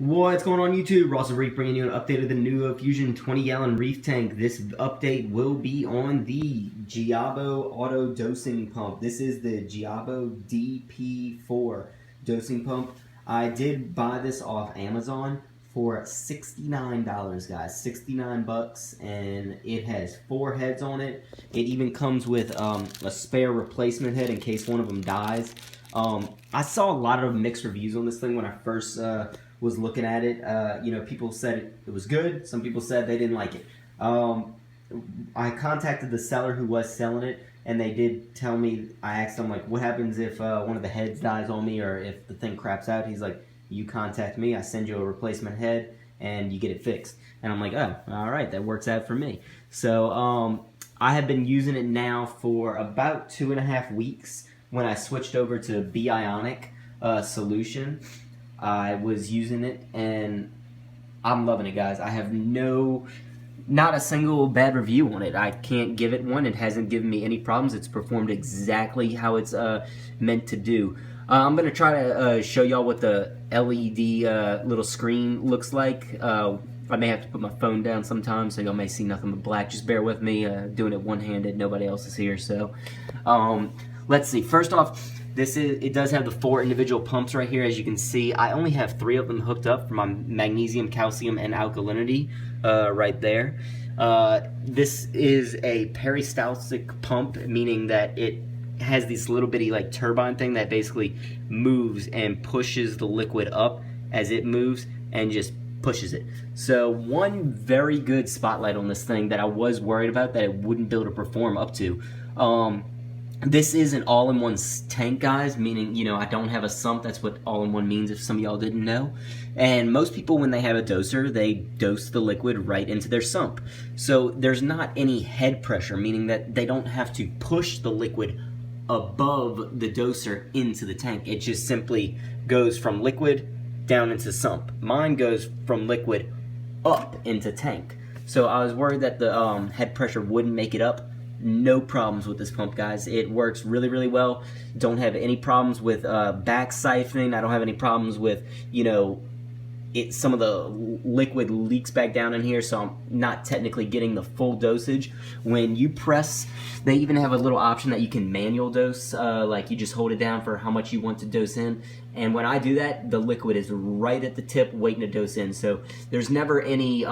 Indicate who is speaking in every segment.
Speaker 1: What's going on YouTube? Ross of Reef bringing you an update of the Nuvo Fusion 20-gallon Reef tank. This update will be on the Jebao auto dosing pump. This is the Jebao DP-4 dosing pump. I did buy this off Amazon for $69, guys. 69 bucks, and it has 4 heads on it. It even comes with a spare replacement head in case one of them dies. I saw a lot of mixed reviews on this thing when I first was looking at it. People said it was good. Some people said they didn't like it. I contacted the seller who was selling it, and they did tell me, I asked them, like, what happens if one of the heads dies on me or if the thing craps out? He's like, you contact me, I send you a replacement head, and you get it fixed. And I'm like, oh, all right, that works out for me. So I have been using it now for about 2.5 weeks. When I switched over to Bionic solution, I was using it, and I'm loving it, guys. I have not a single bad review on it. I can't give it one. It hasn't given me any problems. It's performed exactly how it's meant to do. I'm going to try to show y'all what the LED little screen looks like. I may have to put my phone down sometimes, so y'all may see nothing but black. Just bear with me, doing it one-handed. Nobody else is here, so... let's see. First off, it does have the 4 individual pumps right here. As you can see, I only have 3 of them hooked up for my magnesium, calcium, and alkalinity right there. This is a peristaltic pump, meaning that it has this little bitty like turbine thing that basically moves and pushes the liquid up as it moves and just pushes it. So one very good spotlight on this thing that I was worried about that it wouldn't be able to perform up to. This is an all-in-one tank, guys, meaning, I don't have a sump. That's what all-in-one means, if some of y'all didn't know. And most people, when they have a doser, they dose the liquid right into their sump. So there's not any head pressure, meaning that they don't have to push the liquid above the doser into the tank. It just simply goes from liquid down into sump. Mine goes from liquid up into tank. So I was worried that the head pressure wouldn't make it up. No problems with this pump, guys. It works really, really well. Don't have any problems with back siphoning. I don't have any problems with, some of the liquid leaks back down in here, so I'm not technically getting the full dosage. When you press, they even have a little option that you can manual dose, like you just hold it down for how much you want to dose in. And when I do that, the liquid is right at the tip waiting to dose in. So there's never any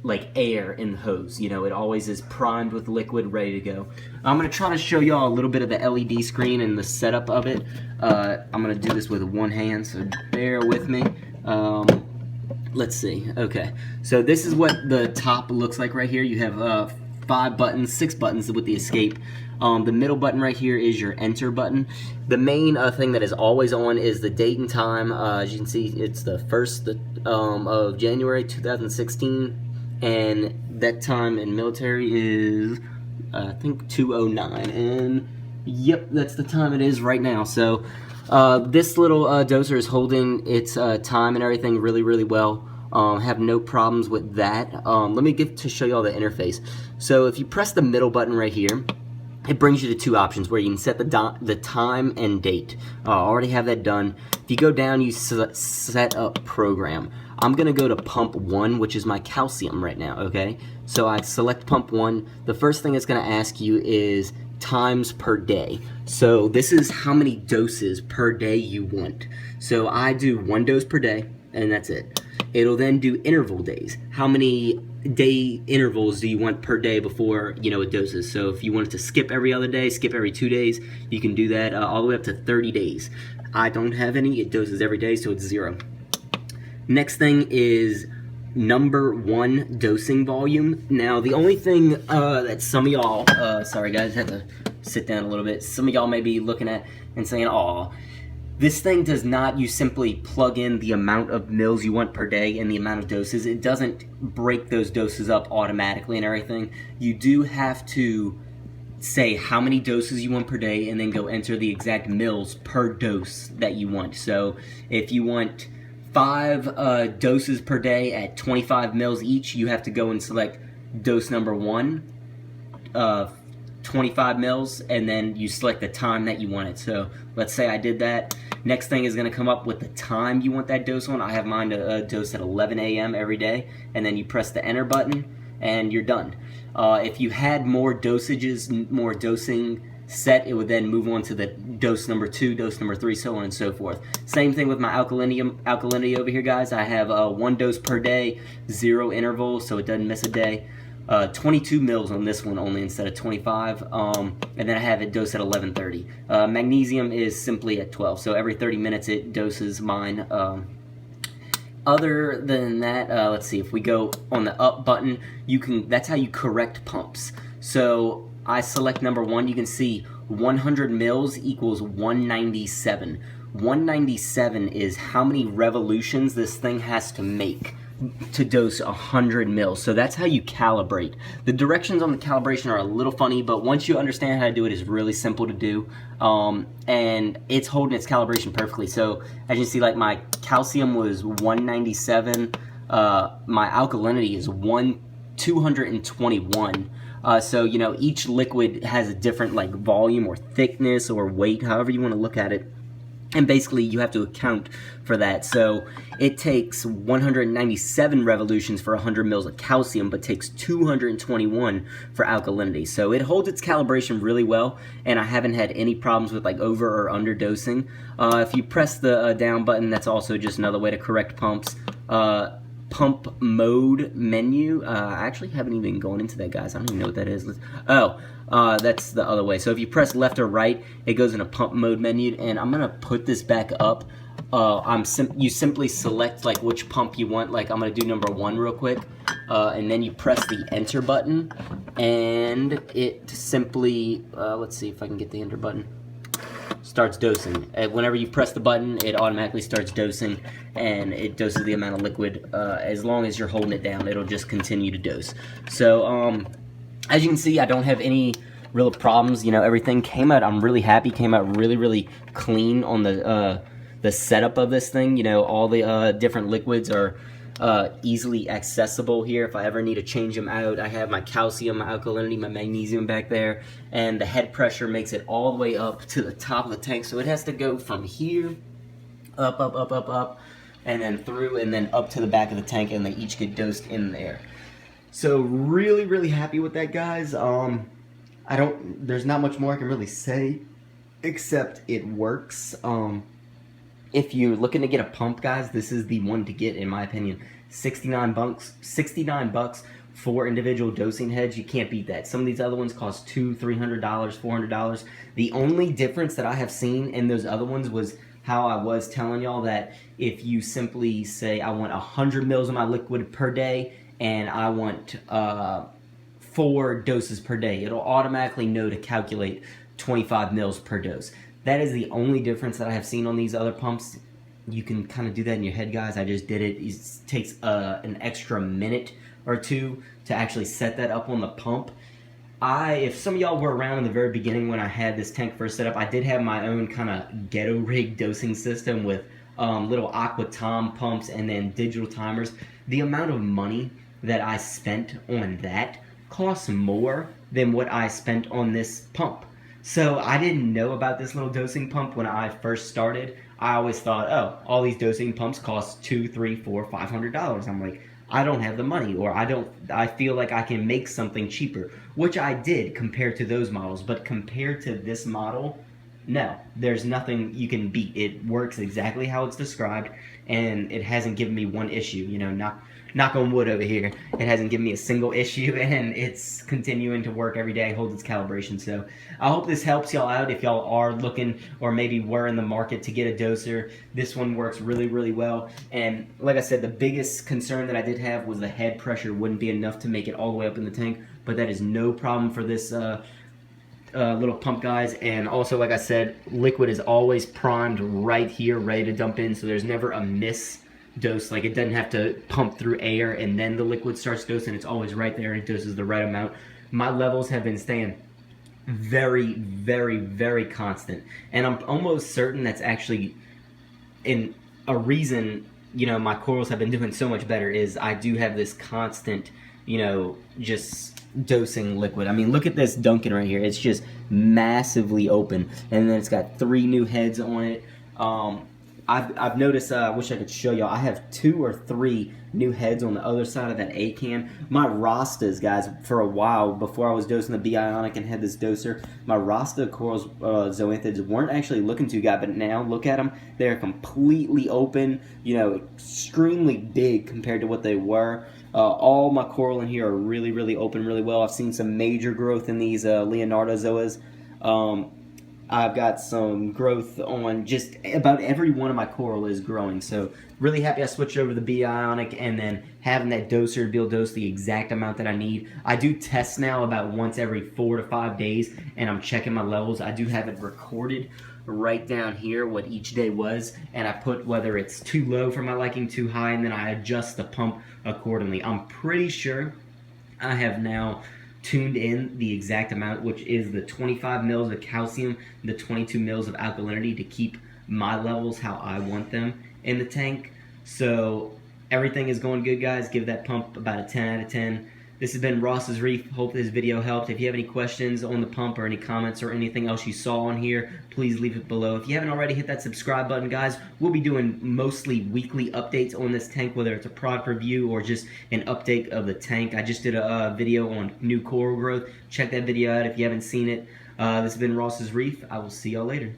Speaker 1: like air in the hose. It always is primed with liquid, ready to go. I'm going to try to show y'all a little bit of the LED screen and the setup of it. I'm going to do this with one hand, so bear with me. Let's see. Okay, so this is what the top looks like right here. You have 5 buttons, 6 buttons with the escape. The middle button right here is your enter button. The main thing that is always on is the date and time. As you can see, it's the 1st of January 2016. And that time in military is, I think, 2:09, and yep, that's the time it is right now. So this little doser is holding its time and everything really, really well. Have no problems with that. Let me show you all the interface. So if you press the middle button right here, it brings you to 2 options where you can set the time and date. I already have that done. If you go down, you set up program. I'm going to go to pump 1, which is my calcium right now, okay? So I select pump 1. The first thing it's going to ask you is times per day. So this is how many doses per day you want. So I do 1 dose per day, and that's it. It'll then do interval days. How many day intervals do you want per day before, it doses? So if you want it to skip every other day, skip every 2 days, you can do that all the way up to 30 days. I don't have any. It doses every day, so it's 0. Next thing is number 1 dosing volume. Now, the only thing that some of y'all, sorry guys, I had to sit down a little bit. Some of y'all may be looking at and saying, "Aw, this thing does not, you simply plug in the amount of mils you want per day and the amount of doses. It doesn't break those doses up automatically and everything. You do have to say how many doses you want per day and then go enter the exact mils per dose that you want. So if you want 5 doses per day at 25 mils each, you have to go and select dose number 1, 25 mils, and then you select the time that you want it. So let's say I did that. Next thing is going to come up with the time you want that dose on. I have mine to dose at 11 a.m. every day, and then you press the enter button and you're done. If you had more dosages, more dosing set, it would then move on to the dose number 2, dose number 3, so on and so forth. Same thing with my alkalinity over here, guys. I have 1 dose per day, 0 interval, so it doesn't miss a day. 22 mils on this one only instead of 25, and then I have it dosed at 11:30. Magnesium is simply at 12, so every 30 minutes it doses mine. Other than that, let's see, if we go on the up button, that's how you correct pumps. So I select number 1, you can see 100 mils equals 197. 197 is how many revolutions this thing has to make to dose 100 mils. So that's how you calibrate. The directions on the calibration are a little funny, but once you understand how to do it, it's really simple to do. And it's holding its calibration perfectly. So as you see, like my calcium was 197, my alkalinity is 221. So, you know, each liquid has a different like volume or thickness or weight, however you want to look at it. And basically, you have to account for that. So it takes 197 revolutions for 100 mils of calcium, but takes 221 for alkalinity. So it holds its calibration really well, and I haven't had any problems with like over or under dosing. If you press the down button, that's also just another way to correct pumps. Pump mode menu. I actually haven't even gone into that, guys. I don't even know what that is. That's the other way. So if you press left or right, it goes in a pump mode menu, and I'm gonna put this back up. You simply select like which pump you want. Like I'm gonna do number 1 real quick, and then you press the enter button, and it simply let's see if I can get the enter button. Starts dosing. Whenever you press the button, it automatically starts dosing, and it doses the amount of liquid. As long as you're holding it down, it'll just continue to dose. So as you can see, I don't have any real problems. You know, everything came out, I'm really happy, came out really, really clean on the setup of this thing. You know, all the different liquids are easily accessible here. If I ever need to change them out, I have my calcium, my alkalinity, my magnesium back there, and the head pressure makes it all the way up to the top of the tank. So it has to go from here, up, up, up, up, up, and then through, and then up to the back of the tank, and they each get dosed in there. So really, really happy with that, guys. There's not much more I can really say, except it works. If you're looking to get a pump, guys, this is the one to get, in my opinion. 69 bucks for individual dosing heads. You can't beat that. Some of these other ones cost $200, $300, $400. The only difference that I have seen in those other ones was how I was telling y'all that if you simply say, I want 100 mils of my liquid per day, and I want 4 doses per day, it'll automatically know to calculate 25 mils per dose. That is the only difference that I have seen on these other pumps. You can kind of do that in your head, guys. I just did it. It takes an extra minute or 2 to actually set that up on the pump. If some of y'all were around in the very beginning when I had this tank first set up, I did have my own kind of ghetto rig dosing system with little Aqua Tom pumps and then digital timers. The amount of money that I spent on that costs more than what I spent on this pump. So I didn't know about this little dosing pump when I first started. I always thought, oh, all these dosing pumps cost $200, $300, $400, $500. I'm like, I don't have the money, or I feel like I can make something cheaper, which I did compared to those models. But compared to this model, no, there's nothing you can beat. It works exactly how it's described, and it hasn't given me one issue. You know, knock on wood over here. It hasn't given me a single issue, and it's continuing to work every day, holds its calibration. So I hope this helps y'all out if y'all are looking or maybe were in the market to get a doser. This one works really, really well. And like I said, the biggest concern that I did have was the head pressure wouldn't be enough to make it all the way up in the tank, but that is no problem for this little pump, guys. And also, like I said, liquid is always primed right here, ready to dump in, so there's never a miss dose. Like, it doesn't have to pump through air and then the liquid starts dosing. It's always right there and it doses the right amount. My levels have been staying very, very, very constant, and I'm almost certain that's actually in a reason, you know, my corals have been doing so much better is I do have this constant, you know, just dosing liquid. I mean, look at this Duncan right here. It's just massively open, and then it's got 3 new heads on it. I've noticed, I wish I could show y'all, I have 2 or 3 new heads on the other side of that A can. My Rastas, guys, for a while, before I was dosing the B Ionic and had this doser, my Rasta corals, zoanthids, weren't actually looking too good, but now look at them. They're completely open, you know, extremely big compared to what they were. All my coral in here are really, really open really well. I've seen some major growth in these Leonardo zoas. I've got some growth on just about every one of my coral is growing. So really happy I switched over to the B Ionic, and then having that doser to be able to dose the exact amount that I need. I do tests now about once every 4 to 5 days, and I'm checking my levels. I do have it recorded right down here what each day was, and I put whether it's too low for my liking, too high, and then I adjust the pump accordingly. I'm pretty sure I have now tuned in the exact amount, which is the 25 mils of calcium, the 22 mils of alkalinity, to keep my levels how I want them in the tank. So everything is going good, guys. Give that pump about a 10 out of 10. This has been Ross's Reef. Hope this video helped. If you have any questions on the pump or any comments or anything else you saw on here, please leave it below. If you haven't already, hit that subscribe button, guys. We'll be doing mostly weekly updates on this tank, whether it's a product review or just an update of the tank. I just did a video on new coral growth. Check that video out if you haven't seen it. This has been Ross's Reef. I will see y'all later.